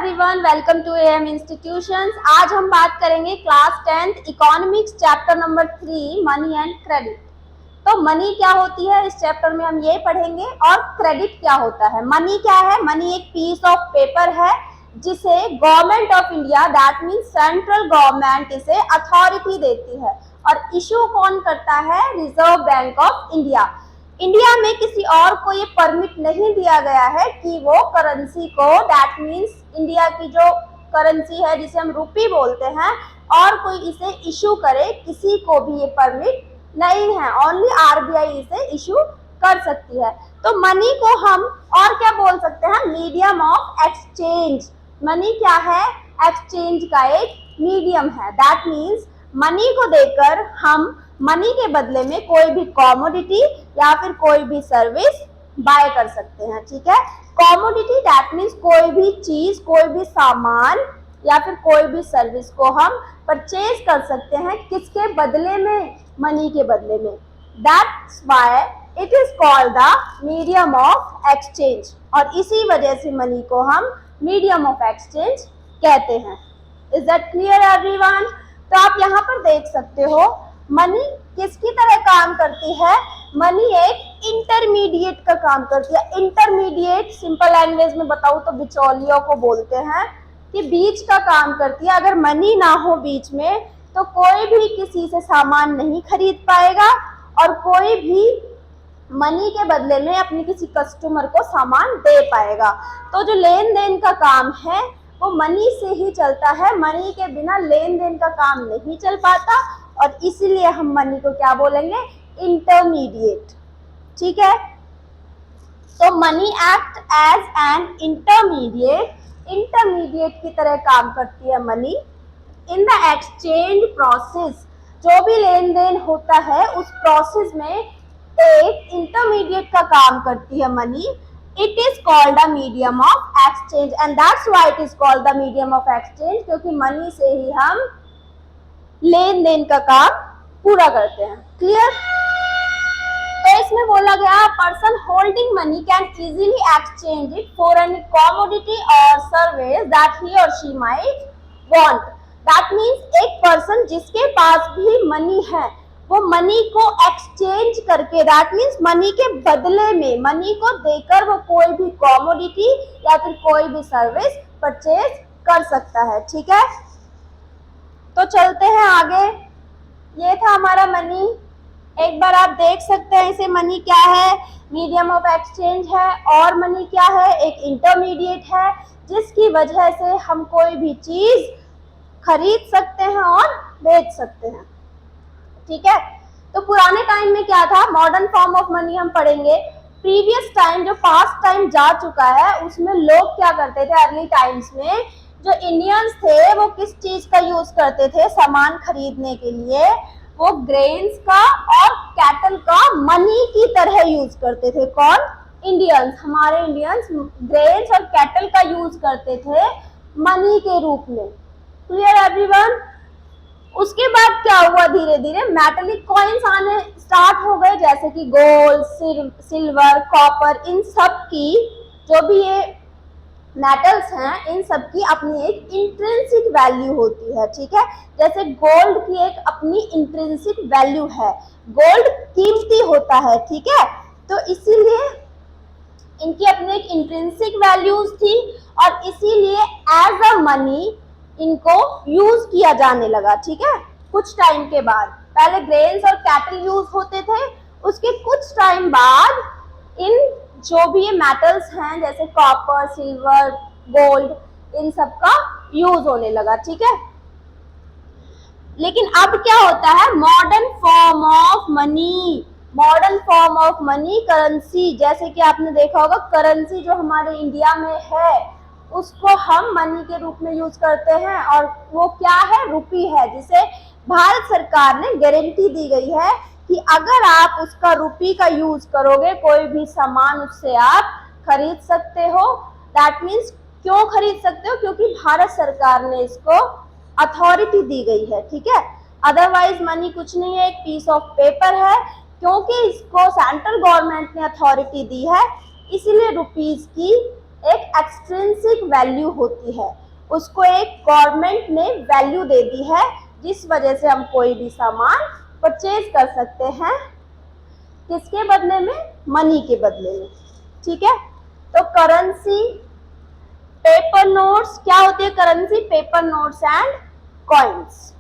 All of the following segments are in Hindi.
Everyone, welcome to AM institutions. आज हम बात करेंगे class 10th economics chapter number 3 money and credit. तो मनी क्या होती है इस चैप्टर में हम ये पढ़ेंगे और क्रेडिट क्या होता है। मनी क्या है? मनी एक पीस ऑफ पेपर है जिसे government of India, that means central government, इसे अथॉरिटी देती है और इशू कौन करता है? Reserve Bank of India. India में किसी और को ये परमिट नहीं दिया गया है कि वो करेंसी को, दैट मीन्स इंडिया की जो करेंसी है जिसे हम रुपी बोलते हैं, और कोई इसे इशू करे, किसी को भी ये परमिट नहीं है। ओनली आरबीआई इसे इशू कर सकती है। तो मनी को हम और क्या बोल सकते हैं? Medium of exchange. मनी क्या है? एक्सचेंज का एक मीडियम है। दैट मीन्स मनी को देकर हम मनी के बदले में कोई भी कॉमोडिटी या फिर कोई भी सर्विस बाय कर सकते हैं। ठीक है, कॉमोडिटी दैट मीन्स कोई भी चीज, कोई भी सामान या फिर कोई भी सर्विस को हम परचेज कर सकते हैं। किसके बदले में? मनी के बदले में। That's why it is called the medium of exchange, और इसी वजह से मनी को हम मीडियम ऑफ एक्सचेंज कहते हैं। Is that clear everyone? तो आप यहाँ पर देख सकते हो मनी किसकी तरह काम करती है। मनी एक इंटरमीडिएट का काम करती है। इंटरमीडिएट सिंपल लैंग्वेज में बताऊं तो बिचौलियों को बोलते हैं, कि बीच का काम करती है। अगर मनी ना हो बीच में तो कोई भी किसी से सामान नहीं खरीद पाएगा और कोई भी मनी के बदले में अपने किसी कस्टमर को सामान दे पाएगा। तो जो लेन देन का काम है वो मनी से ही चलता है। मनी के बिना लेन देन का काम नहीं चल पाता और इसीलिए हम मनी को क्या बोलेंगे? इंटरमीडिएट। ठीक है, तो money act as an intermediate, intermediate की तरह काम करती है money in the exchange process. जो भी लेन देन होता है उस प्रोसेस में एक इंटरमीडिएट का काम करती है money. It is called the medium of exchange and that's why it is called the medium of exchange, क्योंकि मनी से ही हम लेन देन का काम पूरा करते हैं। क्लियर? तो इसमें बोला गया person holding money can easily exchange it for any commodity और सर्विस दैट ही और she might want. That means एक पर्सन जिसके पास भी मनी है वो मनी को एक्सचेंज करके, दैट मीन्स मनी के बदले में, मनी को देकर वो कोई भी कॉमोडिटी या फिर कोई भी सर्विस परचेज कर सकता है। ठीक है, तो चलते हैं आगे। ये था हमारा मनी। एक बार आप देख सकते हैं इसे, मनी क्या है? मीडियम ऑफ एक्सचेंज है। और मनी क्या है? एक इंटरमीडिएट है जिसकी वजह से हम कोई भी चीज खरीद सकते हैं और बेच सकते हैं। ठीक है, तो पुराने टाइम में क्या था? मॉडर्न फॉर्म ऑफ मनी हम पढ़ेंगे। प्रीवियस टाइम, जो पास्ट टाइम जा चुका है, उसमें लोग क्या करते थे? अर्ली टाइम्स में जो इंडियंस थे वो किस चीज का यूज करते थे सामान खरीदने के लिए? वो ग्रेन्स का और कैटल का मनी की तरह यूज करते थे। कौन? इंडियंस। हमारे इंडियंस ग्रेन्स और कैटल का यूज करते थे मनी के रूप में। Clear everyone? उसके बाद क्या हुआ? धीरे धीरे मेटालिक कॉइन्स आने स्टार्ट हो गए, जैसे कि गोल्ड, सिल्वर, कॉपर। इन सब की, जो भी ये मेटल्स हैं, इन सब की अपनी एक इंट्रिंसिक वैल्यू होती है। ठीक है, जैसे गोल्ड की एक अपनी इंट्रिंसिक वैल्यू है। गोल्ड कीमती होता है। ठीक है, तो इसीलिए इनकी अपनी एक इंट्रिंसिक वैल्यूज थी और इसीलिए एज अ मनी इनको यूज किया जाने लगा। ठीक है, कुछ टाइम के बाद। पहले ग्रेन्स और कैटल यूज होते थे, उसके कुछ टाइम बाद इन जो भी ये मेटल्स हैं जैसे कॉपर, सिल्वर, गोल्ड, इन सब का यूज होने लगा। ठीक है, लेकिन अब क्या होता है? Modern form of money, modern form of money currency. जैसे कि आपने देखा होगा करेंसी जो हमारे इंडिया में है उसको हम मनी के रूप में यूज करते हैं, और वो क्या है? रुपी है, जिसे भारत सरकार ने गारंटी दी गई है कि अगर आप उसका रुपी का यूज करोगे, कोई भी सामान उससे आप खरीद सकते हो। दैट मीन्स क्यों खरीद सकते हो? क्योंकि भारत सरकार ने इसको अथॉरिटी दी गई है। ठीक है, अदरवाइज मनी कुछ नहीं है, एक पीस ऑफ पेपर है। क्योंकि इसको सेंट्रल गवर्नमेंट ने अथॉरिटी दी है, इसीलिए रुपीज की एक एक्सट्रिंसिक वैल्यू होती है, उसको एक गवर्नमेंट ने वैल्यू दे दी है जिस वजह से हम कोई भी सामान परचेज कर सकते हैं, किसके बदले में? मनी के बदले में। ठीक है, तो करेंसी, पेपर नोट्स, क्या होती है currency? Paper notes and coins.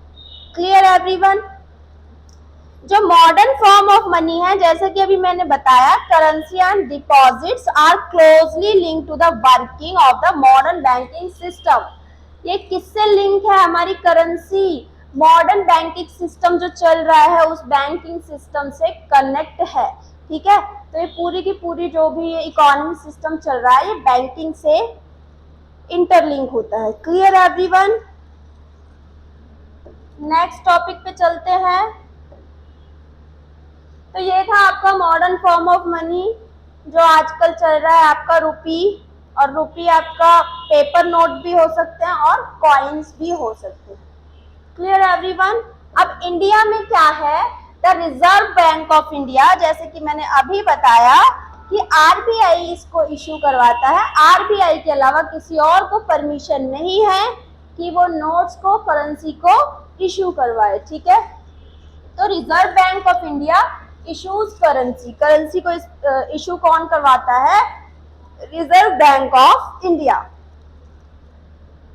Clear everyone? जो मॉडर्न फॉर्म ऑफ मनी है, जैसे कि अभी मैंने बताया, currency and deposits are closely linked to the working of the modern banking system. ये किससे लिंक है? हमारी करेंसी मॉडर्न बैंकिंग सिस्टम जो चल रहा है उस बैंकिंग सिस्टम से कनेक्ट है। ठीक है, तो ये पूरी की पूरी जो भी ये इकोनॉमी सिस्टम चल रहा है ये बैंकिंग से इंटरलिंक होता है। Clear everyone? नेक्स्ट टॉपिक पे चलते हैं। तो ये था आपका मॉडर्न फॉर्म ऑफ मनी जो आजकल चल रहा है आपका रुपी, और रुपी आपका पेपर नोट भी हो सकते हैं और कॉइन्स भी हो सकते हैं। Clear everyone? अब इंडिया में क्या है? The reserve Bank of India, जैसे कि मैंने अभी बताया कि आरबीआई इसको इश्यू करवाता है। आरबीआई के अलावा किसी और को परमिशन नहीं है कि वो नोट्स को, करेंसी को इश्यू करवाए। ठीक है, तो Reserve Bank of India issues currency. Currency को इशू कौन करवाता है? Reserve Bank of India.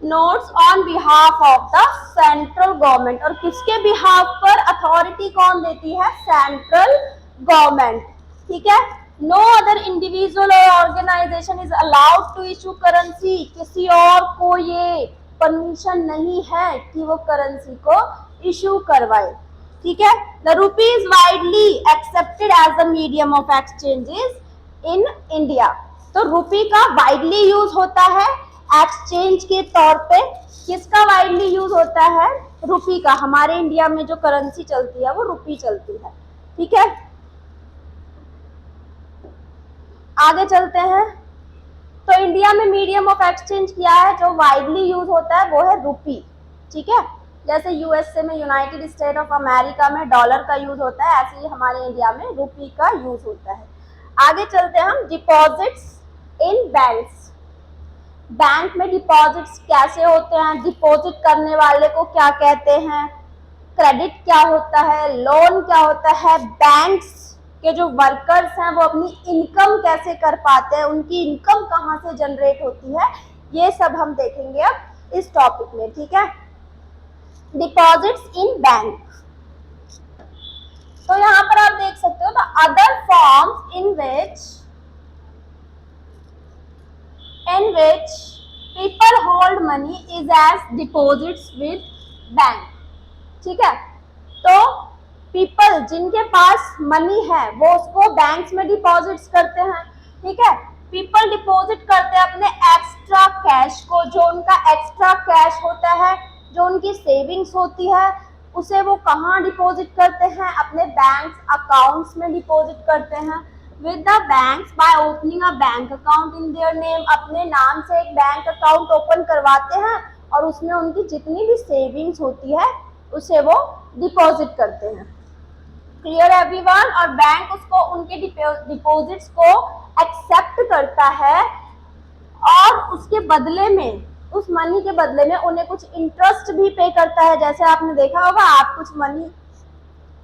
Notes on behalf of the central government, और किसके बिहाफ पर? अथॉरिटी कौन देती है? Central government. ठीक है, नो अदर इंडिविजुअल और organisation is allowed to issue currency. किसी और को ये परमिशन नहीं है कि वो करेंसी को इशू करवाए। ठीक है, the rupee is widely accepted as the medium of exchanges in India. तो रूपी का वाइडली यूज होता है एक्सचेंज के तौर पे। किसका वाइडली यूज होता है? रूपी का। हमारे इंडिया में जो करेंसी चलती है वो रूपी चलती है। ठीक है, आगे चलते हैं। तो इंडिया में मीडियम ऑफ एक्सचेंज क्या है जो वाइडली यूज होता है? वो है रूपी। ठीक है, जैसे यूएसए में, यूनाइटेड स्टेट ऑफ अमेरिका में डॉलर का यूज होता है, ऐसे ही हमारे इंडिया में रूपी का यूज होता है। आगे चलते हैं हम। Deposits in banks. बैंक में डिपॉजिट्स कैसे होते हैं? डिपॉजिट करने वाले को क्या कहते हैं? क्रेडिट क्या होता है? लोन क्या होता है? बैंक्स के जो वर्कर्स हैं वो अपनी इनकम कैसे कर पाते हैं? उनकी इनकम कहाँ से जनरेट होती है? ये सब हम देखेंगे अब इस टॉपिक में। ठीक है, डिपॉजिट्स इन बैंक। तो यहाँ पर आप देख सकते हो the other forms in which people hold money is as deposits with bank। ठीक है, तो पीपल जिनके पास मनी है वो उसको बैंक्स में डिपॉजिट्स करते हैं। ठीक है, पीपल डिपॉजिट करते हैं अपने एक्स्ट्रा कैश को, जो उनका एक्स्ट्रा कैश होता है, जो उनकी सेविंग्स होती है, उसे वो कहाँ डिपॉजिट करते हैं? अपने बैंक अकाउंट्स में डिपॉजिट करते हैं। With the banks by opening a bank account in their name. अपने नाम से एक बैंक अकाउंट ओपन करवाते हैं और उसमें उनकी जितनी भी सेविंग्स होती है उसे वो डिपॉजिट करते हैं। Clear everyone? और बैंक उसको, उनके डिपॉजिट्स को एक्सेप्ट करता है और उसके बदले में, उस मनी के बदले में उन्हें कुछ इंटरेस्ट भी पे करता है। जैसे आपने देखा होगा, आप कुछ मनी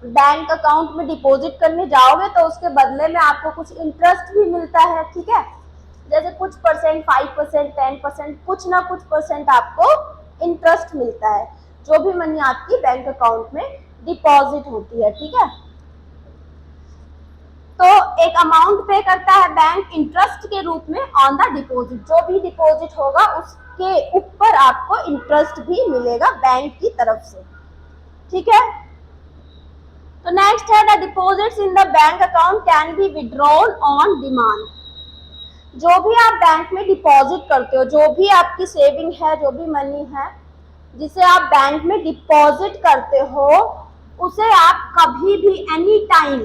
बैंक अकाउंट में डिपॉजिट करने जाओगे तो उसके बदले में आपको कुछ इंटरेस्ट भी मिलता है। ठीक है, जैसे कुछ परसेंट, 5%, 10%, कुछ ना कुछ परसेंट आपको इंटरेस्ट मिलता है जो भी मनी आपकी बैंक अकाउंट में डिपॉजिट होती है। ठीक है, तो एक अमाउंट पे करता है बैंक इंटरेस्ट के रूप में ऑन द डिपॉजिट। जो भी डिपॉजिट होगा उसके ऊपर आपको इंटरेस्ट भी मिलेगा बैंक की तरफ से। ठीक है, तो नेक्स्ट है the deposits in the bank account can be withdrawn on demand. जो भी आप बैंक में डिपॉजिट करते हो, जो भी आपकी सेविंग है, जो भी मनी है जिसे आप बैंक में डिपॉजिट करते हो, उसे आप कभी भी एनी टाइम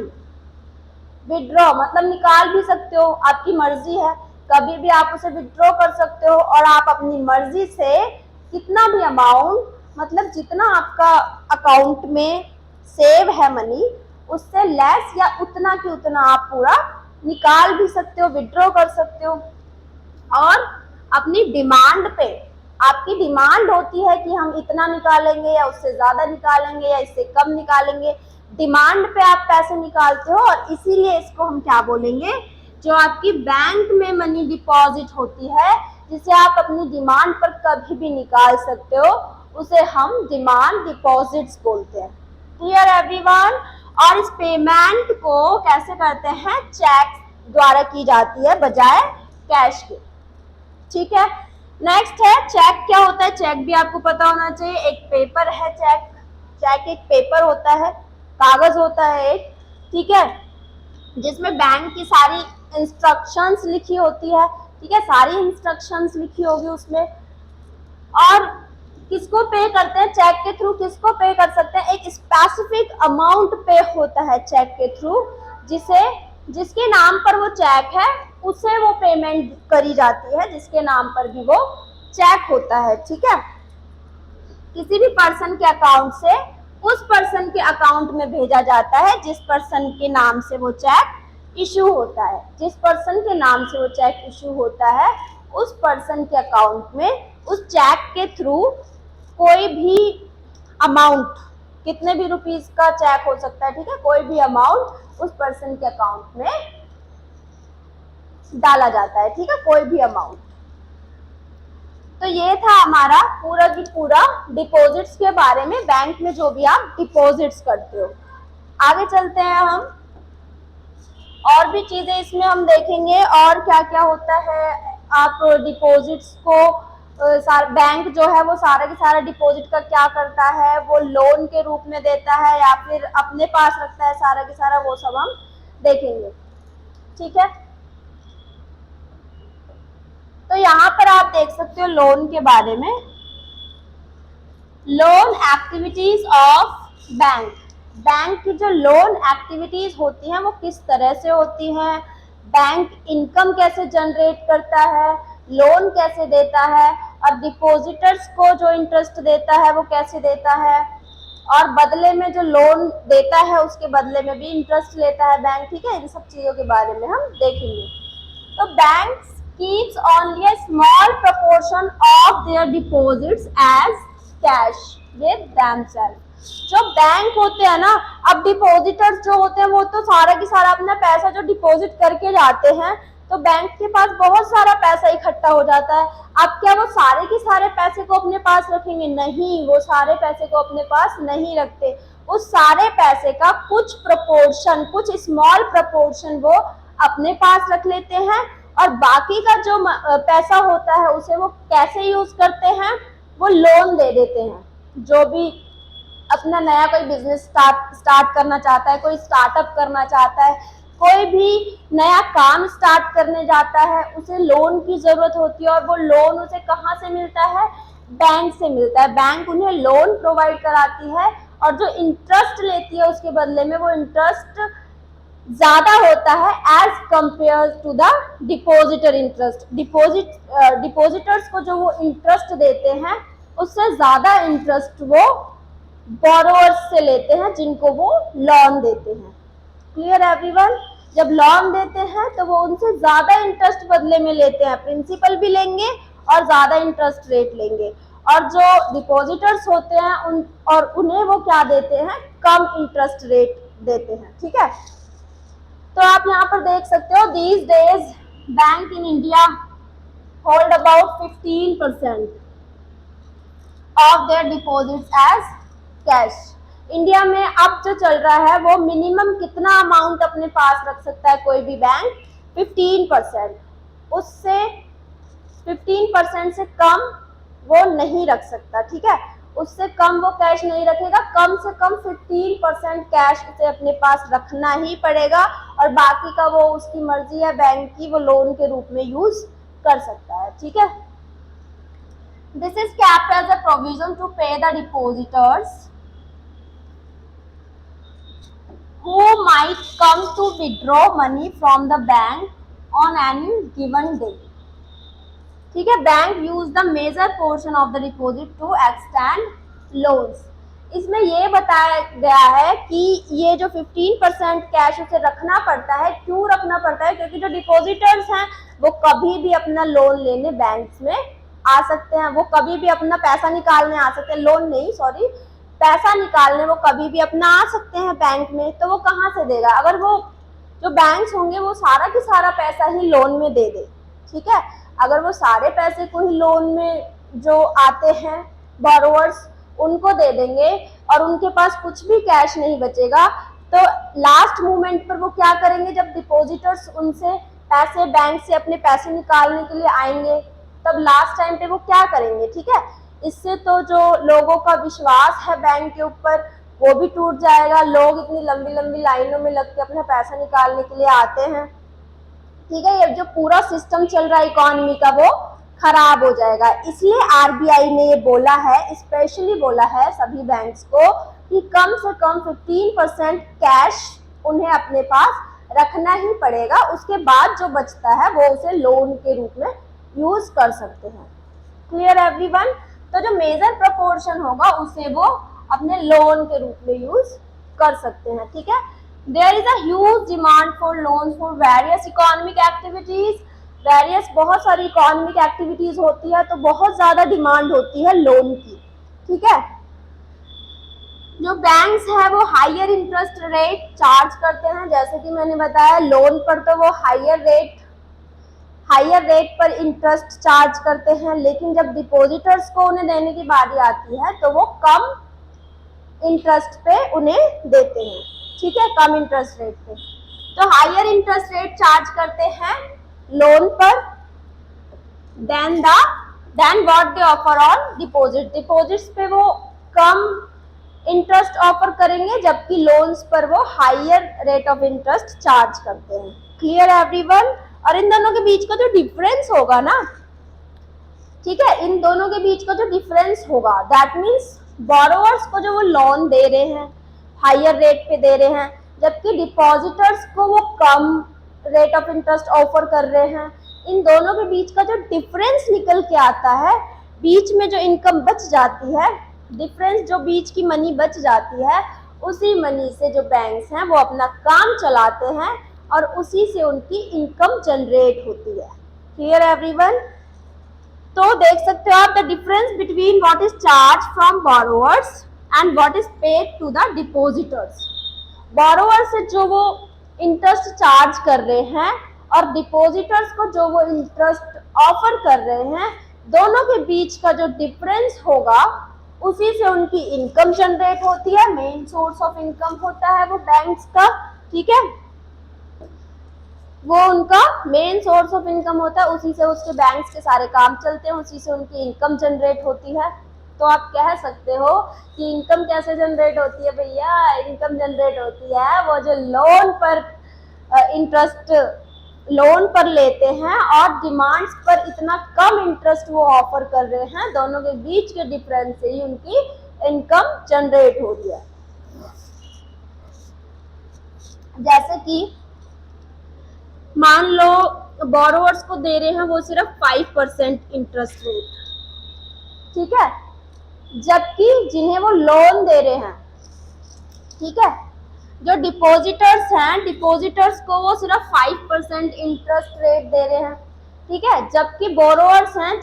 विड्रॉ, मतलब निकाल भी सकते हो, आपकी मर्जी है, कभी भी आप उसे विड्रॉ कर सकते हो। और आप अपनी मर्जी से कितना भी अमाउंट, मतलब जितना आपका अकाउंट में सेव है मनी, उससे लेस या उतना की उतना आप पूरा निकाल भी सकते हो, विड्रॉ कर सकते हो। और अपनी डिमांड पे, आपकी डिमांड होती है कि हम इतना निकालेंगे या उससे ज्यादा निकालेंगे या इससे कम निकालेंगे, डिमांड पे आप पैसे निकालते हो और इसीलिए इसको हम क्या बोलेंगे, जो आपकी बैंक में मनी डिपॉजिट होती है जिसे आप अपनी डिमांड पर कभी भी निकाल सकते हो, उसे हम डिमांड डिपॉजिट्स बोलते हैं। Clear everyone? और इस पेमेंट को कैसे करते हैं, चेक द्वारा की जाती है बजाय कैश के। ठीक है, नेक्स्ट है चेक। क्या होता है चेक, भी आपको पता होना चाहिए। एक पेपर है चेक, चेक एक पेपर होता है, कागज होता है एक, ठीक है, जिसमें बैंक की सारी इंस्ट्रक्शंस लिखी होती है। ठीक है, सारी इंस्ट्रक्शंस लिखी होगी उसमें। और किसको पे करते हैं चेक के थ्रू, किसको पे कर सकते हैं, एक स्पेसिफिक अमाउंट पे होता है चेक के थ्रू, जिसके नाम पर वो चेक है उसे वो पेमेंट करी जाती है, जिसके नाम पर भी वो चेक होता है। ठीक है, किसी भी पर्सन के अकाउंट से उस पर्सन के अकाउंट में भेजा जाता है जिस पर्सन के नाम से वो चेक इशू होता है। जिस पर्सन के नाम से वो चेक इशू होता है उस पर्सन के अकाउंट में उस चेक के थ्रू कोई भी अमाउंट, कितने भी रुपीस का चेक हो सकता है, ठीक है, कोई भी अमाउंट उस पर्सन के अकाउंट में डाला जाता है। ठीक है, कोई भी अमाउंट। तो ये था हमारा पूरा की पूरा डिपॉजिट्स के बारे में, बैंक में जो भी आप डिपॉजिट्स करते हो। आगे चलते हैं हम, और भी चीजें इसमें हम देखेंगे और क्या क्या होता है। आप डिपॉजिट्स को बैंक जो है वो सारा के सारा डिपॉजिट का क्या करता है, वो लोन के रूप में देता है या फिर अपने पास रखता है सारा के सारा, वो सब हम देखेंगे। ठीक है, तो यहाँ पर आप देख सकते हो लोन के बारे में, loan activities of bank. Bank की जो लोन एक्टिविटीज होती हैं वो किस तरह से होती हैं, बैंक इनकम कैसे जनरेट करता है, लोन कैसे देता है, और डिपॉजिटर्स को जो इंटरेस्ट देता है वो कैसे देता है, और बदले में जो लोन देता है उसके बदले में भी इंटरेस्ट लेता है बैंक। ठीक है, इन सब चीजों के बारे में हम देखेंगे। तो bank keeps only a small proportion of their deposits as cash with themselves। जो बैंक होते हैं ना, अब डिपॉजिटर्स जो होते हैं वो तो सारा की सारा अपना पैसा जो डिपॉजिट करके जाते हैं, तो बैंक के पास बहुत सारा पैसा इकट्ठा हो जाता है। अब क्या वो सारे के सारे पैसे को अपने पास रखेंगे? नहीं, वो सारे पैसे को अपने पास नहीं रखते। उस सारे पैसे का कुछ प्रोपोर्शन, कुछ स्मॉल प्रोपोर्शन वो अपने पास रख लेते हैं, और बाकी का जो पैसा होता है उसे वो कैसे यूज करते हैं, वो लोन दे देते हैं। जो भी अपना नया कोई बिजनेस स्टार्ट करना चाहता है, कोई स्टार्टअप करना चाहता है, कोई भी नया काम स्टार्ट करने जाता है, उसे लोन की जरूरत होती है, और वो लोन उसे कहाँ से मिलता है, बैंक से मिलता है। बैंक उन्हें लोन प्रोवाइड कराती है, और जो इंटरेस्ट लेती है उसके बदले में वो इंटरेस्ट ज्यादा होता है as compare to the depositor interest. Depositors को जो वो इंटरेस्ट देते हैं उससे ज्यादा इंटरेस्ट वो बोरोवर्स से लेते हैं जिनको वो लोन देते हैं। Clear everyone? जब लोन देते हैं तो वो उनसे ज्यादा इंटरेस्ट बदले में लेते हैं, प्रिंसिपल भी लेंगे और ज्यादा इंटरेस्ट रेट लेंगे, और जो डिपॉजिटर्स होते हैं उन्हें वो क्या देते हैं, कम इंटरेस्ट रेट देते हैं। ठीक है, तो आप यहाँ पर देख सकते हो, these days bank in India hold about 15% of their deposits as cash. India में अब जो चल रहा है वो मिनिमम कितना अमाउंट अपने पास रख सकता है कोई भी बैंक, 15%। उससे 15% से कम वो नहीं रख सकता। ठीक है, उससे कम वो कैश नहीं रखेगा, कम से कम 15% कैश उसे अपने पास रखना ही पड़ेगा, और बाकी का वो उसकी मर्जी है बैंक की, वो लोन के रूप में यूज कर सकता है। ठीक है, this is kept as a provision to pay the depositors who might come to withdraw money from the bank on any given day। ठीक है, bank use the major portion of the deposit to extend loans. इसमें ये बताया गया है कि ये जो 15% कैश उसे रखना पड़ता है, क्यों रखना पड़ता है, क्योंकि जो डिपॉजिटर्स हैं वो कभी भी अपना लोन लेने बैंक्स में आ सकते हैं, वो कभी भी अपना पैसा निकालने आ सकते हैं, लोन नहीं सॉरी पैसा निकालने वो कभी भी अपना आ सकते हैं बैंक में। तो वो कहाँ से देगा? अगर वो जो बैंक्स होंगे वो सारा की सारा पैसा ही लोन में दे दे, ठीक है। अगर वो सारे पैसे को ही लोन में जो आते हैं बोरोवर्स उनको दे देंगे और उनके पास कुछ भी कैश नहीं बचेगा, तो लास्ट मोमेंट पर वो क्या करेंगे? जब डिपॉजिटर्स उनसे पैसे बैंक से अपने पैसे निकालने के लिए आएंगे तब लास्ट टाइम पे वो क्या करेंगे, ठीक है। इससे तो जो लोगों का विश्वास है बैंक के ऊपर वो भी टूट जाएगा, लोग इतनी लंबी लंबी लाइनों में लग के अपना पैसा निकालने के लिए आते हैं, ठीक है। ये जो पूरा सिस्टम चल रहा है इकोनॉमी का वो खराब हो जाएगा। इसलिए आरबीआई ने ये बोला है, स्पेशली बोला है सभी बैंक्स को कि कम से कम 15% कैश उन्हें अपने पास रखना ही पड़ेगा, उसके बाद जो बचता है वो उसे लोन के रूप में यूज कर सकते हैं। Clear everyone? तो जो मेजर प्रोपोर्शन होगा उसे वो अपने लोन के रूप में यूज कर सकते हैं, ठीक है। There is a huge demand for loans for various economic activities, various बहुत सारी इकोनॉमिक एक्टिविटीज होती है तो बहुत ज्यादा डिमांड होती है लोन की, ठीक है। जो बैंक्स है वो हायर इंटरेस्ट रेट चार्ज करते हैं, जैसे कि मैंने बताया लोन पर तो वो हायर रेट पर इंटरेस्ट चार्ज करते हैं, लेकिन जब डिपॉजिटर्स को उन्हें देने की बारी आती है तो वो कम इंटरेस्ट पे उन्हें देते हैं, ठीक है, कम इंटरेस्ट रेट पे। तो हायर इंटरेस्ट रेट चार्ज करते हैं लोन पर than what they offer on deposit, deposits पे वो कम इंटरेस्ट ऑफर करेंगे जबकि लोन्स पर वो higher rate of interest charge करते हैं। Clear everyone? और इन दोनों के बीच का जो डिफरेंस होगा ना, ठीक है, इन दोनों के बीच का जो डिफरेंस होगा दैट मीन्स बोरोवर्स को जो वो लोन दे रहे हैं हायर रेट पे दे रहे हैं जबकि डिपॉजिटर्स को वो कम रेट ऑफ इंटरेस्ट ऑफर कर रहे हैं, इन दोनों के बीच का जो डिफरेंस निकल के आता है, बीच में जो इनकम बच जाती है, डिफरेंस जो बीच की मनी बच जाती है, उसी मनी से जो बैंक्स हैं वो अपना काम चलाते हैं और उसी से उनकी इनकम जनरेट होती है। Clear everyone? तो देख सकते हो आप the difference between what is charge from borrowers and what is paid to the depositors. Borrower से जो वो इंटरेस्ट चार्ज कर रहे हैं और डिपॉजिटर्स को जो वो इंटरेस्ट ऑफर कर रहे हैं, दोनों के बीच का जो डिफरेंस होगा उसी से उनकी इनकम जनरेट होती है, मेन सोर्स ऑफ इनकम होता है वो बैंक्स का, ठीक है, वो उनका मेन सोर्स ऑफ इनकम होता है, उसी से उसके बैंक्स के सारे काम चलते हैं, उसी से उनकी इनकम जनरेट होती है। तो आप कह सकते हो कि इनकम कैसे जनरेट होती है भैया? इनकम जनरेट होती है वो जो लोन पर इंटरेस्ट लोन पर लेते हैं और डिमांड्स पर इतना कम इंटरेस्ट वो ऑफर कर रहे हैं, दोनों के बीच के डिफरेंस से ही उनकी इनकम जनरेट हो रही है। जैसे कि मान लो बोरोवर्स को दे रहे हैं वो सिर्फ 5% इंटरेस्ट रेट, ठीक है, जबकि जिन्हें वो लोन दे रहे हैं, ठीक है, जो डिपॉजिटर्स हैं डिपॉजिटर्स को वो सिर्फ 5% इंटरेस्ट रेट दे रहे हैं, ठीक है, जबकि बोरोवर्स हैं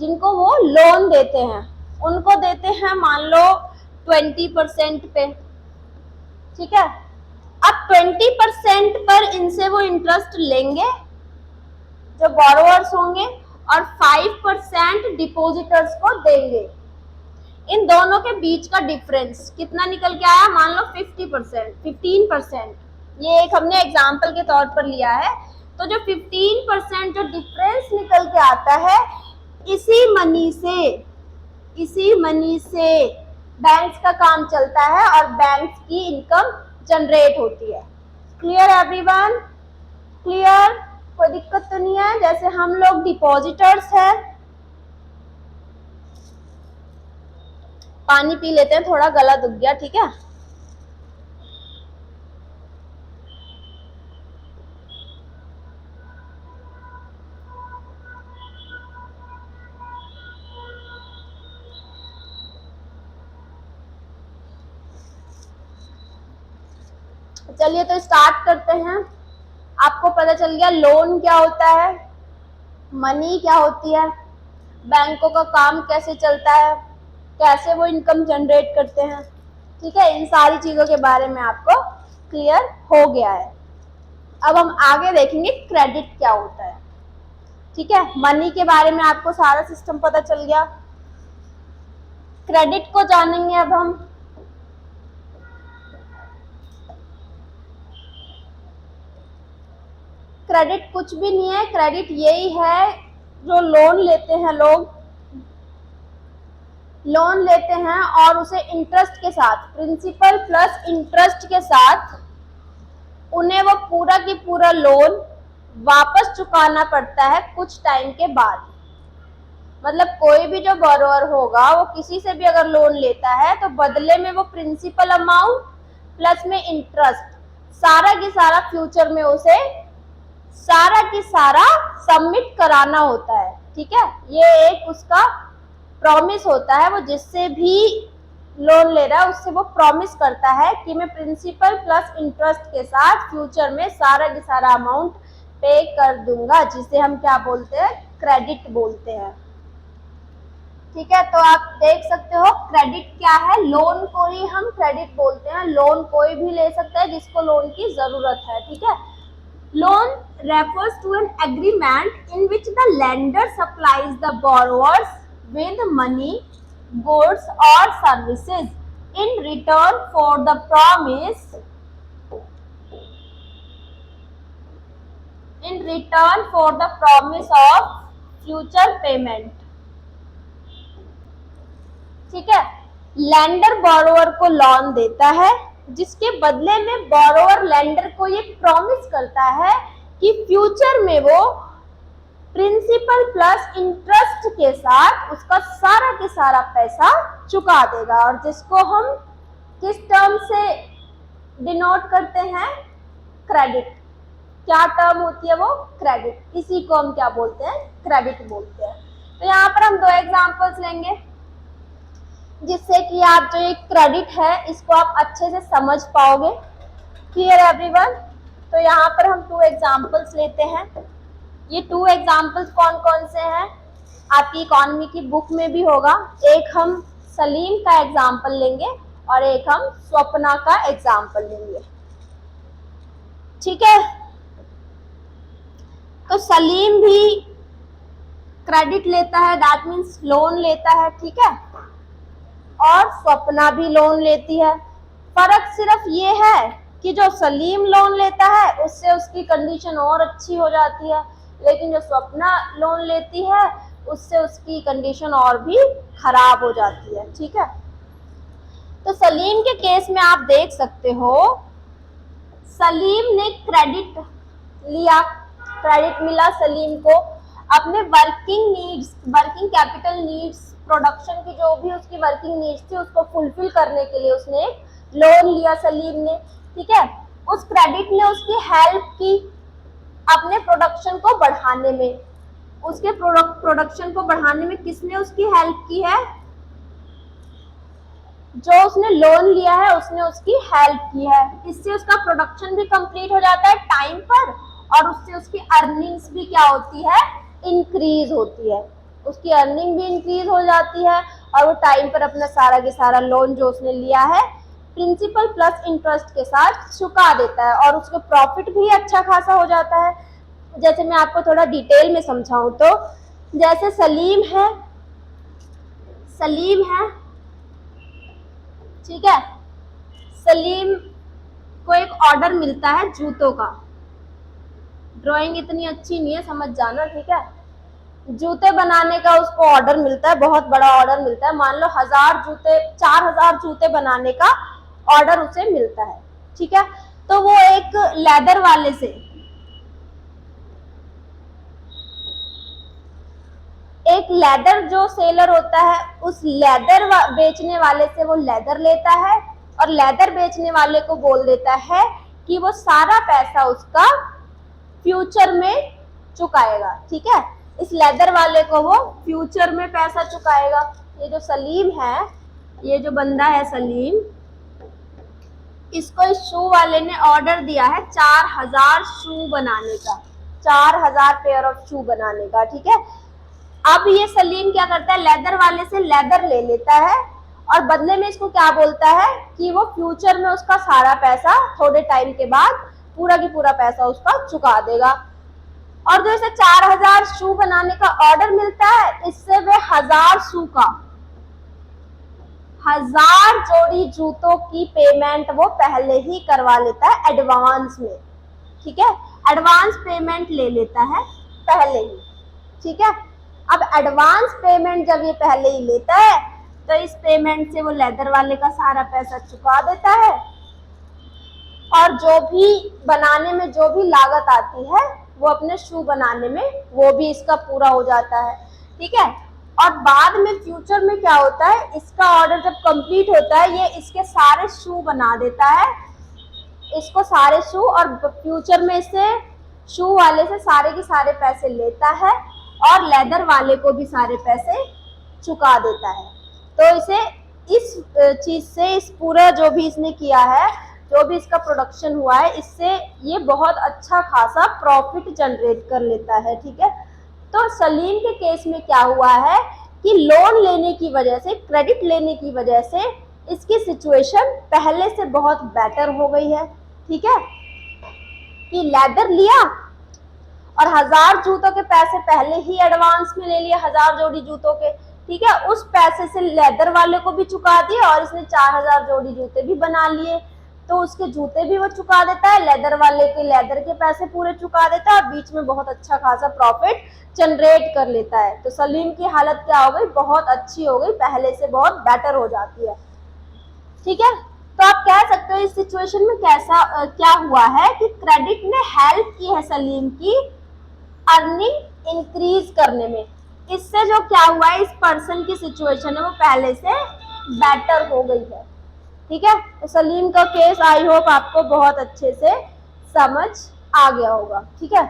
जिनको वो लोन देते हैं उनको देते हैं मान लो 20% पे, ठीक है। अब 20% पर इनसे वो इंटरेस्ट लेंगे जो बोरोवर्स होंगे और 5% डिपॉजिटर्स को देंगे। इन दोनों के बीच का डिफरेंस कितना निकल के आया? मान लो 15%। ये एक हमने एग्जांपल के तौर पर लिया है। तो जो 15% जो डिफरेंस निकल के आता है, इसी मनी से बैंक्स का काम चलता है और बैंक्स की इनकम जनरेट होती है। Clear everyone? क्लियर? कोई दिक्कत तो नहीं है? जैसे हम लोग डिपॉजिटर्स हैं, पानी पी लेते हैं, थोड़ा गला दुख गया, ठीक है। चलिए तो स्टार्ट करते हैं। आपको पता चल गया लोन क्या होता है, मनी क्या होती है, बैंकों का काम कैसे चलता है, कैसे वो इनकम जनरेट करते हैं। ठीक है, इन सारी चीजों के बारे में आपको क्लियर हो गया है। अब हम आगे देखेंगे क्रेडिट क्या होता है। ठीक है, मनी के बारे में आपको सारा सिस्टम पता चल गया। क्रेडिट को जानेंगे अब हम। क्रेडिट कुछ भी नहीं है, क्रेडिट यही है जो लोन लेते हैं लोग, लोन लेते हैं और उसे इंटरेस्ट के साथ, प्रिंसिपल प्लस इंटरेस्ट के साथ उन्हें वो पूरा की पूरा लोन वापस चुकाना पड़ता है कुछ टाइम के बाद। मतलब कोई भी जो बोरोअर होगा वो किसी से भी अगर लोन लेता है तो बदले में वो प्रिंसिपल अमाउंट प्लस में इंटरेस्ट सारा की सारा फ्यूचर में उसे सारा की सारा सबमिट कराना होता है। ठीक है, ये एक उसका प्रॉमिस होता है, वो जिससे भी लोन ले रहा है उससे वो प्रॉमिस करता है कि मैं प्रिंसिपल प्लस इंटरेस्ट के साथ फ्यूचर में सारा की सारा अमाउंट पे कर दूंगा, जिसे हम क्या बोलते हैं, क्रेडिट बोलते हैं। ठीक है, तो आप देख सकते हो क्रेडिट क्या है, लोन को ही हम क्रेडिट बोलते हैं। लोन कोई भी ले सकता है जिसको लोन की जरूरत है। ठीक है, loan refers to an agreement in which the lender supplies the borrowers with money, goods or services in return for the promise of future payment। ठीक है, लैंडर बोरोवर को लोन देता है जिसके बदले में बोरोवर लैंडर को ये प्रॉमिस करता है कि फ्यूचर में वो प्रिंसिपल प्लस इंटरेस्ट के साथ उसका सारा के सारा पैसा चुका देगा, और जिसको हम किस टर्म से डिनोट करते हैं, क्रेडिट। क्या टर्म होती है वो, क्रेडिट। इसी को हम क्या बोलते हैं, क्रेडिट बोलते हैं। तो यहाँ पर हम दो एग्जांपल्स लेंगे जिससे कि आप जो ये क्रेडिट है इसको आप अच्छे से समझ पाओगे। Clear everyone? तो यहाँ पर हम 2 एग्जांपल्स लेते हैं। ये 2 एग्जांपल्स कौन कौन से हैं, आपकी इकोनॉमी की बुक में भी होगा। एक हम सलीम का एग्जांपल लेंगे और एक हम स्वप्ना का एग्जांपल लेंगे। ठीक है, तो सलीम भी क्रेडिट लेता है, दैट मीन्स लोन लेता है। ठीक है, और स्वप्ना भी लोन लेती है। फर्क सिर्फ ये है कि जो सलीम लोन लेता है उससे उसकी कंडीशन और अच्छी हो जाती है, लेकिन जो स्वप्ना लोन लेती है उससे उसकी कंडीशन और भी खराब हो जाती है। ठीक है, तो सलीम के केस में आप देख सकते हो, सलीम ने क्रेडिट लिया, क्रेडिट मिला सलीम को अपने working needs, working capital needs, production की जो भी उसकी वर्किंग नीड्स थी उसको फुलफिल करने के लिए उसने एक लोन लिया सलीम ने। ठीक है, उस क्रेडिट ने उसकी हेल्प की अपने प्रोडक्शन को बढ़ाने में। उसके प्रोडक्शन को बढ़ाने में किसने उसकी हेल्प की है, जो उसने लोन लिया है उसने उसकी हेल्प की है। इससे उसका प्रोडक्शन भी कंप्लीट हो जाता है टाइम पर, और उससे उसकी अर्निंग्स भी क्या होती है, इंक्रीज होती है। उसकी अर्निंग भी इंक्रीज हो जाती है और वो टाइम पर अपना सारा के सारा लोन जो उसने लिया है प्रिंसिपल प्लस इंटरेस्ट के साथ चुका देता है, और उसको प्रॉफिट भी अच्छा खासा हो जाता है। जैसे मैं आपको थोड़ा डिटेल में समझाऊं तो, जैसे सलीम है, ठीक है, सलीम को एक ऑर्डर मिलता है जूतों का। ड्राइंग इतनी अच्छी नहीं है, समझ जाना। ठीक है, जूते बनाने का उसको ऑर्डर मिलता है, बहुत बड़ा ऑर्डर मिलता है। मान लो 1000 जूते, 4000 जूते बनाने का ऑर्डर उसे मिलता है। ठीक है, तो वो एक लेदर वाले से, एक लेदर जो सेलर होता है उस लेदर बेचने वाले से वो लेदर लेता है, और लेदर बेचने वाले को बोल देता है कि वो सारा पैसा उसका फ्यूचर में चुकाएगा। ठीक है, इस लेदर वाले को वो फ्यूचर में पैसा चुकाएगा। ये जो सलीम है, ये जो बंदा है सलीम, इसको इस शू वाले ने ऑर्डर दिया है 4000 शू बनाने का, 4000 पेयर ऑफ शू बनाने का, ठीक है। अब ये सलीम क्या करता है, लेदर वाले से लेदर ले लेता है और बदले में इसको क्या बोलता है कि वो फ्यूचर में उसका सारा पैसा थोड़े टाइम के बाद पूरा की पूरा पैसा उसका चुका देगा। और जो इसे 4000 शू बनाने का ऑर्डर मिलता है, इससे वे 1000 शू का 1000 जोड़ी जूतों की पेमेंट वो पहले ही करवा लेता है एडवांस में, ठीक है। एडवांस पेमेंट ले लेता है पहले ही, ठीक है। अब एडवांस पेमेंट जब ये पहले ही लेता है तो इस पेमेंट से वो लेदर वाले का सारा पैसा चुका देता है और जो भी बनाने में जो भी लागत आती है वो अपने शू बनाने में वो भी इसका पूरा हो जाता है, ठीक है। और बाद में फ्यूचर में क्या होता है, इसका ऑर्डर जब कंप्लीट होता है ये इसके सारे शू बना देता है, इसको सारे शू, और फ्यूचर में इससे शू वाले से सारे के सारे पैसे लेता है और लेदर वाले को भी सारे पैसे चुका देता है। तो इसे इस चीज से, इस पूरा जो भी इसने किया है, जो भी इसका प्रोडक्शन हुआ है, इससे ये बहुत अच्छा खासा प्रॉफिट जनरेट कर लेता है, ठीक है। तो सलीम के केस में क्या हुआ है कि लोन लेने की वजह से, क्रेडिट लेने की वजह से इसकी सिचुएशन पहले से बहुत बेटर हो गई है, ठीक है। कि लेदर लिया और 1000 जूतों के पैसे पहले ही एडवांस में ले लिए, 1000 जोड़ी जूतों के, ठीक है। उस पैसे से लेदर वाले को भी चुका दिए और इसने 4000 जोड़ी जूते भी बना लिए, तो उसके जूते भी वो चुका देता है, लेदर वाले के लेदर के पैसे पूरे चुका देता है और बीच में बहुत अच्छा खासा प्रॉफिट जनरेट कर लेता है। तो सलीम की हालत क्या हो गई, बहुत अच्छी हो गई, पहले से बहुत बेटर हो जाती है, ठीक है। तो आप कह सकते हो इस सिचुएशन में क्या हुआ है कि क्रेडिट ने हेल्प की है सलीम की अर्निंग इंक्रीज करने में। इससे जो क्या हुआ है, इस पर्सन की सिचुएशन है वो पहले से बेटर हो गई है, ठीक है। तो सलीम का केस आई होप आपको बहुत अच्छे से समझ आ गया होगा, ठीक है।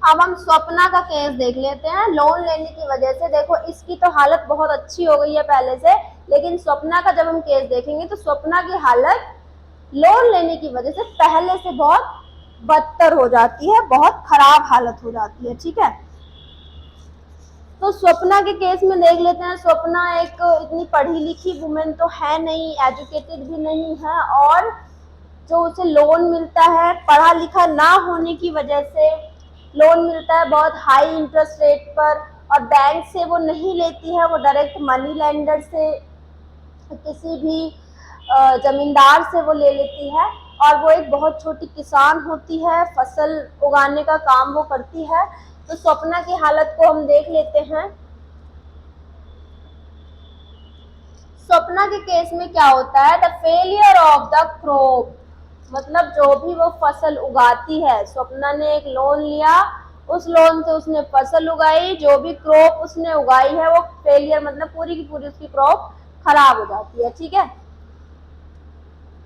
अब हम स्वप्ना का केस देख लेते हैं। लोन लेने की वजह से देखो इसकी तो हालत बहुत अच्छी हो गई है पहले से, लेकिन स्वप्ना का जब हम केस देखेंगे तो स्वप्ना की हालत लोन लेने की वजह से पहले से बहुत बदतर हो जाती है, बहुत खराब हालत हो जाती है, ठीक है। तो स्वप्ना के केस में देख लेते हैं। स्वप्ना एक इतनी पढ़ी लिखी वुमेन तो है नहीं, एजुकेटेड भी नहीं है, और जो उसे लोन मिलता है पढ़ा लिखा ना होने की वजह से लोन मिलता है बहुत हाई इंटरेस्ट रेट पर, और बैंक से वो नहीं लेती है, वो डायरेक्ट मनी लेंडर से, किसी भी जमींदार से वो ले लेती है, और वो एक बहुत छोटी किसान होती है, फसल उगाने का काम वो करती है। तो स्वप्ना की हालत को हम देख लेते हैं। स्वप्ना के केस में क्या होता है, the failure of the crop, मतलब जो भी वो फसल उगाती है, स्वप्ना ने एक लोन लिया, उस लोन से उसने फसल उगाई, जो भी क्रॉप उसने उगाई है वो फेलियर, मतलब पूरी की पूरी उसकी क्रॉप खराब हो जाती है, ठीक है।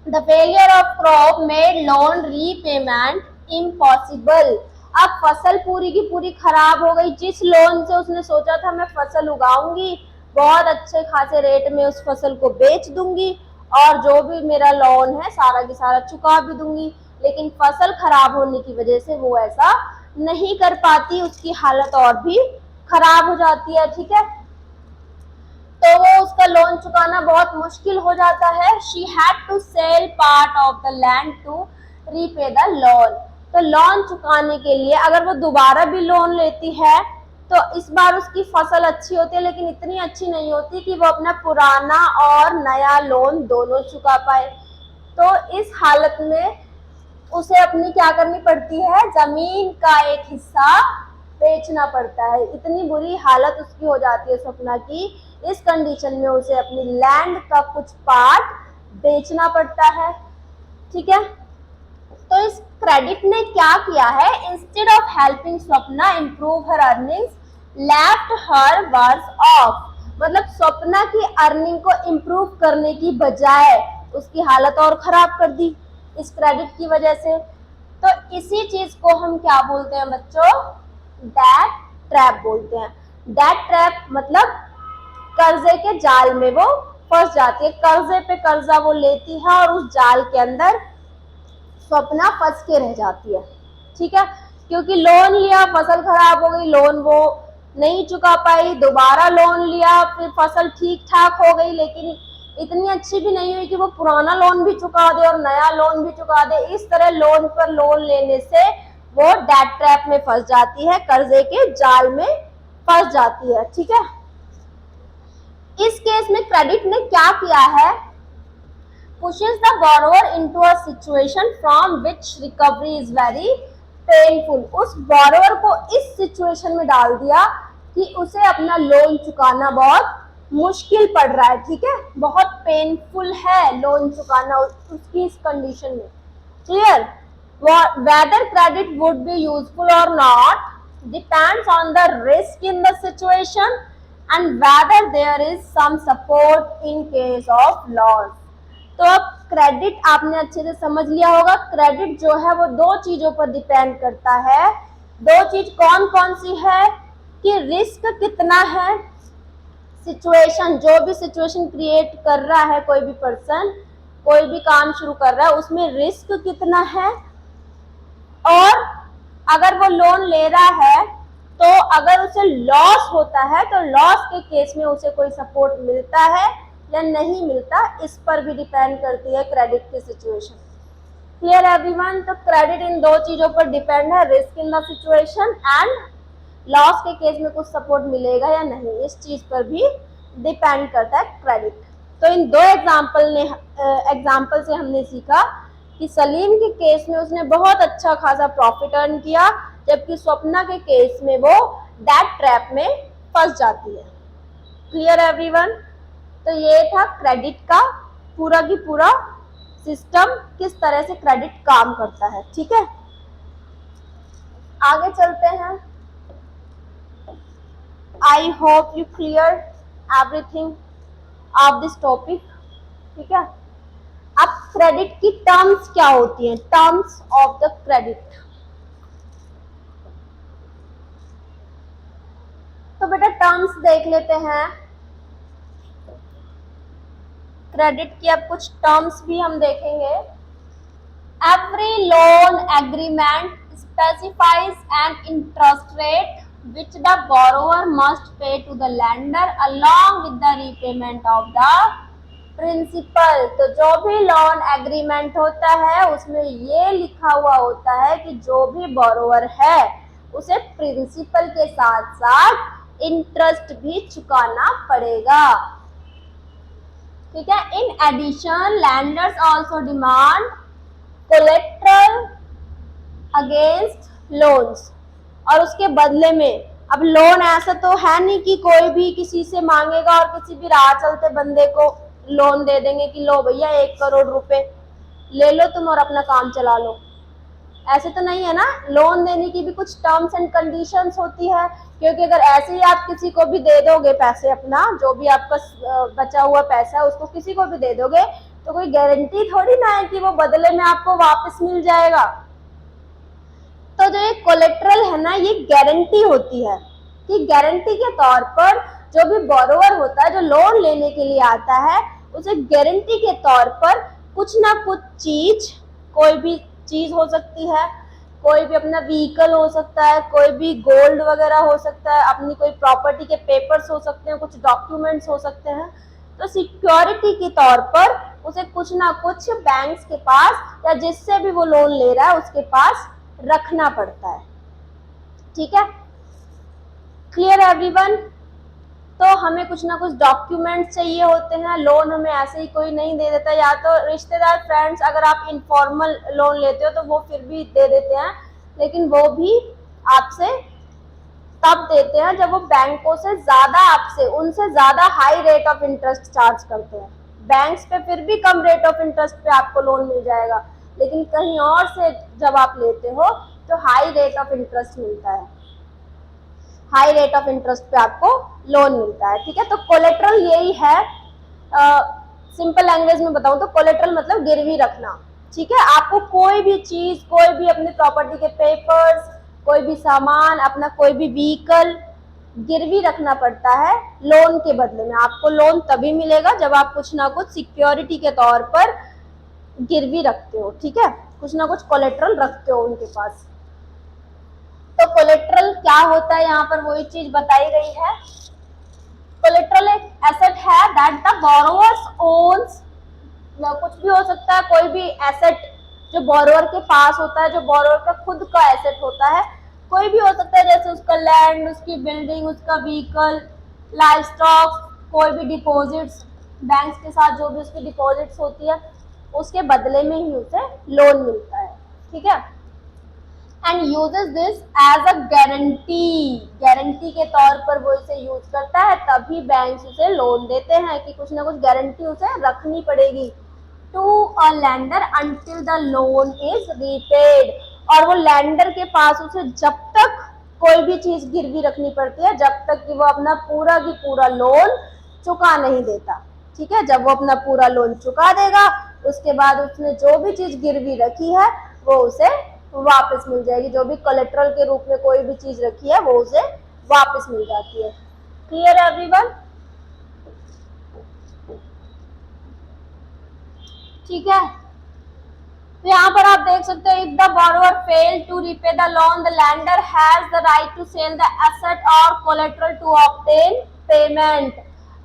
The failure of crop made loan repayment impossible. अब फसल पूरी की पूरी खराब हो गई, जिस लोन से उसने सोचा था मैं फसल उगाऊंगी, बहुत अच्छे खासे रेट में उस फसल को बेच दूंगी और जो भी मेरा लोन है सारा की सारा चुका भी दूंगी, लेकिन फसल खराब होने की वजह से वो ऐसा नहीं कर पाती, उसकी हालत और भी खराब हो जाती है, ठीक है। तो वो उसका लोन चुकाना बहुत मुश्किल हो जाता है। She had to sell part of the land to repay the loan. तो लोन चुकाने के लिए अगर वो दोबारा भी लोन लेती है तो इस बार उसकी फसल अच्छी होती है, लेकिन इतनी अच्छी नहीं होती कि वो अपना पुराना और नया लोन दोनों चुका पाए। तो इस हालत में उसे अपनी क्या करनी पड़ती है, जमीन का एक हिस्सा बेचना पड़ता है। इतनी बुरी हालत उसकी हो जाती है स्वप्ना की, इस कंडीशन में उसे अपनी लैंड का कुछ पार्ट बेचना पड़ता है, ठीक है। तो इस क्रेडिट ने क्या किया है, instead of helping Swapna improve her earnings left her worse off, मतलब स्वप्ना की अर्निंग को इम्प्रूव करने की बजाय उसकी हालत और खराब कर दी इस क्रेडिट की वजह से। तो इसी चीज को हम क्या बोलते हैं बच्चों, डेट ट्रैप बोलते हैं। डेट ट्रैप मतलब कर्जे के जाल में वो फंस जाती है, कर्जे पे कर्जा वो लेती है और उस जाल के अंदर स्वप्ना फंस के रह जाती है। ठीक है, क्योंकि लोन लिया, फसल खराब हो गई, लोन वो नहीं चुका पाई, दोबारा लोन लिया, फिर फसल ठीक ठाक हो गई लेकिन इतनी अच्छी भी नहीं हुई कि वो पुराना लोन भी चुका दे और नया लोन भी चुका दे। इस तरह लोन पर लोन लेने से वो डेट ट्रैप में फंस जाती है, कर्जे के जाल में फंस जाती है। ठीक है, इस केस में क्रेडिट ने क्या किया है, pushes the borrower into a situation from which recovery is very painful। उस borrower को इस situation में डाल दिया कि उसे अपना लोन चुकाना बहुत मुश्किल पड़ रहा है। ठीक है, बहुत पेनफुल है लोन चुकाना उसकी इस कंडीशन में। Clear? whether credit would be useful or not depends on the risk in the situation and whether there is some support in case of loss। तो अब क्रेडिट आपने अच्छे से समझ लिया होगा। क्रेडिट जो है वो दो चीजों पर डिपेंड करता है। दो चीज कौन कौन सी है कि रिस्क कितना है, सिचुएशन, जो भी सिचुएशन क्रिएट कर रहा है कोई भी पर्सन, कोई भी काम शुरू कर रहा है उसमें रिस्क कितना है, और अगर वो लोन ले रहा है तो अगर उसे लॉस होता है तो लॉस के केस में उसे कोई सपोर्ट मिलता है या नहीं मिलता, इस पर भी डिपेंड करती है क्रेडिट की सिचुएशन। Clear everyone? तो क्रेडिट इन दो चीजों पर डिपेंड है, risk in the situation and loss के केस में कुछ सपोर्ट मिलेगा या नहीं, इस चीज पर भी डिपेंड करता है क्रेडिट। तो इन दो एग्जाम्पल से हमने सीखा कि सलीम के केस में उसने बहुत अच्छा खासा प्रॉफिट अर्न किया, जबकि स्वप्ना के केस में वो डेट ट्रैप में फंस जाती है। Clear everyone? तो ये था क्रेडिट का पूरा की पूरा सिस्टम, किस तरह से क्रेडिट काम करता है। ठीक है, आगे चलते हैं। I hope you clear everything of this topic. ठीक है, अब क्रेडिट की टर्म्स क्या होती हैं, टर्म्स ऑफ द क्रेडिट। तो बेटा टर्म्स देख लेते हैं क्रेडिट की। अब कुछ टर्म्स भी हम देखेंगे। Every loan agreement specifies an interest rate which the borrower must pay to the lender along with the repayment of the principal। तो जो भी लोन एग्रीमेंट होता है उसमें ये लिखा हुआ होता है कि जो भी बोरोवर है उसे प्रिंसिपल के साथ साथ इंटरेस्ट भी चुकाना पड़ेगा। ठीक है, in addition lenders also demand collateral against loans, और उसके बदले में, अब लोन ऐसा तो है नहीं कि कोई भी किसी से मांगेगा और किसी भी राह चलते बंदे को लोन दे देंगे कि लो भैया 1 करोड़ रुपए ले लो तुम और अपना काम चला लो, ऐसे तो नहीं है ना। लोन देने की भी कुछ टर्म्स एंड कंडीशंस होती है, क्योंकि अगर ऐसे ही आप किसी को भी दे दोगे पैसे, अपना जो भी आपका बचा हुआ पैसा है उसको किसी को भी दे दोगे तो कोई गारंटी थोड़ी ना है कि वो बदले में आपको वापस मिल जाएगा। तो जो ये कोलेट्रल है ना, ये गारंटी होती है कि गारंटी के तौर पर जो भी बोरोवर होता है जो लोन लेने के लिए आता है उसे गारंटी के तौर पर कुछ ना कुछ चीज, कोई भी चीज हो सकती है, कोई भी अपना व्हीकल हो सकता है, कोई भी गोल्ड वगैरह हो सकता है, अपनी कोई प्रॉपर्टी के पेपर्स हो सकते हैं, कुछ डॉक्यूमेंट्स हो सकते हैं, तो सिक्योरिटी के तौर पर उसे कुछ ना कुछ बैंक्स के पास या जिससे भी वो लोन ले रहा है उसके पास रखना पड़ता है। ठीक है, क्लियर एवरीवन? तो हमें कुछ ना कुछ डॉक्यूमेंट्स चाहिए होते हैं, लोन हमें ऐसे ही कोई नहीं दे देता, या तो रिश्तेदार फ्रेंड्स, अगर आप इनफॉर्मल लोन लेते हो तो वो फिर भी दे देते हैं, लेकिन वो भी आपसे तब देते हैं जब वो बैंकों से ज्यादा, आपसे उनसे ज्यादा high rate of interest charge करते हैं। बैंक्स पे फिर भी कम रेट ऑफ इंटरेस्ट पे आपको लोन मिल जाएगा, लेकिन कहीं और से जब आप लेते हो तो हाई रेट ऑफ इंटरेस्ट मिलता है, हाई रेट ऑफ इंटरेस्ट पे आपको लोन मिलता है। ठीक है, तो कोलेट्रल यही है, सिंपल लैंग्वेज में बताऊं तो कोलेट्रल मतलब गिरवी रखना। ठीक है, आपको कोई भी चीज, कोई भी अपनी प्रॉपर्टी के पेपर्स, कोई भी सामान, अपना कोई भी व्हीकल, गिरवी रखना पड़ता है लोन के बदले में। आपको लोन तभी मिलेगा जब आप कुछ ना कुछ सिक्योरिटी के तौर पर गिरवी रखते हो, ठीक है, कुछ ना कुछ कोलेट्रल रखते हो उनके पास। तो कोलेट्रल क्या होता है, यहाँ पर वही चीज बताई गई है। कोलेट्रल एक एसेट है दैट द बोरोवर्स ओन्स, कुछ भी हो सकता है, कोई भी एसेट जो बोरोवर के पास होता है, जो बोरोवर का खुद का एसेट होता है, कोई भी हो सकता है, जैसे उसका लैंड, उसकी बिल्डिंग, उसका व्हीकल, लाइफ स्टॉक, कोई भी डिपॉजिट्स, बैंक्स के साथ जो भी उसकी डिपॉजिट्स होती है, उसके बदले में ही उसे लोन मिलता है, ठीक है। And uses this as a guarantee, guarantee के तौर पर वो इसे यूज करता है, तभी बैंक उसे लोन देते हैं कि कुछ ना कुछ गारंटी उसे रखनी पड़ेगी to a lender until the loan is repaid. और वो लैंडर के पास उसे जब तक कोई भी चीज गिरवी रखनी पड़ती है, जब तक कि वो अपना पूरा की पूरा लोन चुका नहीं देता, ठीक है। जब वो अपना पूरा लोन चुका देगा, उसके बाद उसने जो भी चीज गिरवी रखी है वो उसे वापस मिल जाएगी। जो भी कोलेट्रल के रूप में कोई भी चीज रखी है वो उसे वापस मिल जाती है। क्लियर है एवरीवन? ठीक है, तो यहाँ पर आप देख सकते हो, if the borrower fail to repay the loan the lender has the right to sell the asset और कोलेट्रल टू ऑब्टेन पेमेंट।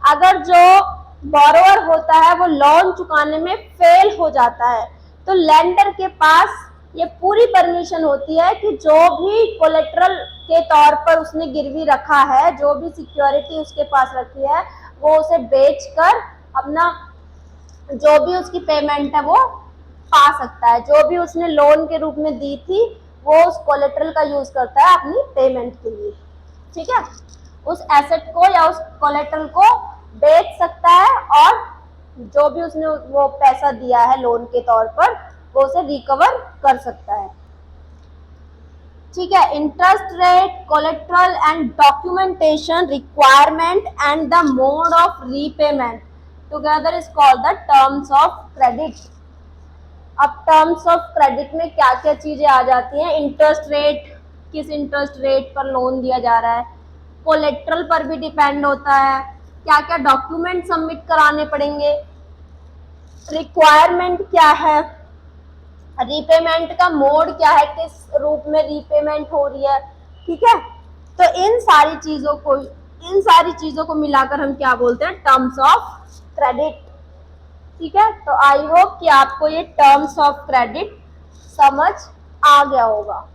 अगर जो बोरोवर होता है वो लोन चुकाने में फेल हो जाता है, तो लैंडर के पास ये पूरी परमिशन होती है कि जो भी कोलेट्रल के तौर पर उसने गिरवी रखा है, जो भी सिक्योरिटी उसके पास रखी है, वो उसे बेचकर अपना जो भी उसकी पेमेंट है वो पा सकता है। जो भी उसने लोन के रूप में दी थी वो उस कोलेट्रल का यूज करता है अपनी पेमेंट के लिए, ठीक है। उस एसेट को या उस कोलेट्रल को बेच सकता है और जो भी उसने वो पैसा दिया है लोन के तौर पर वो उसे रिकवर कर सकता है, ठीक है। Interest rate, collateral and documentation requirement and the mode of repayment together is called the terms of credit. अब टर्म्स ऑफ क्रेडिट में क्या क्या चीजें आ जाती हैं? इंटरेस्ट रेट, किस इंटरेस्ट रेट पर लोन दिया जा रहा है, कोलेट्रल पर भी डिपेंड होता है, क्या क्या डॉक्यूमेंट सबमिट कराने पड़ेंगे, रिक्वायरमेंट क्या है, रीपेमेंट का मोड क्या है, किस रूप में रीपेमेंट हो रही है, ठीक है। तो इन सारी चीजों को मिलाकर हम क्या बोलते हैं? टर्म्स ऑफ क्रेडिट, ठीक है। तो आई होप कि आपको ये टर्म्स ऑफ क्रेडिट समझ आ गया होगा।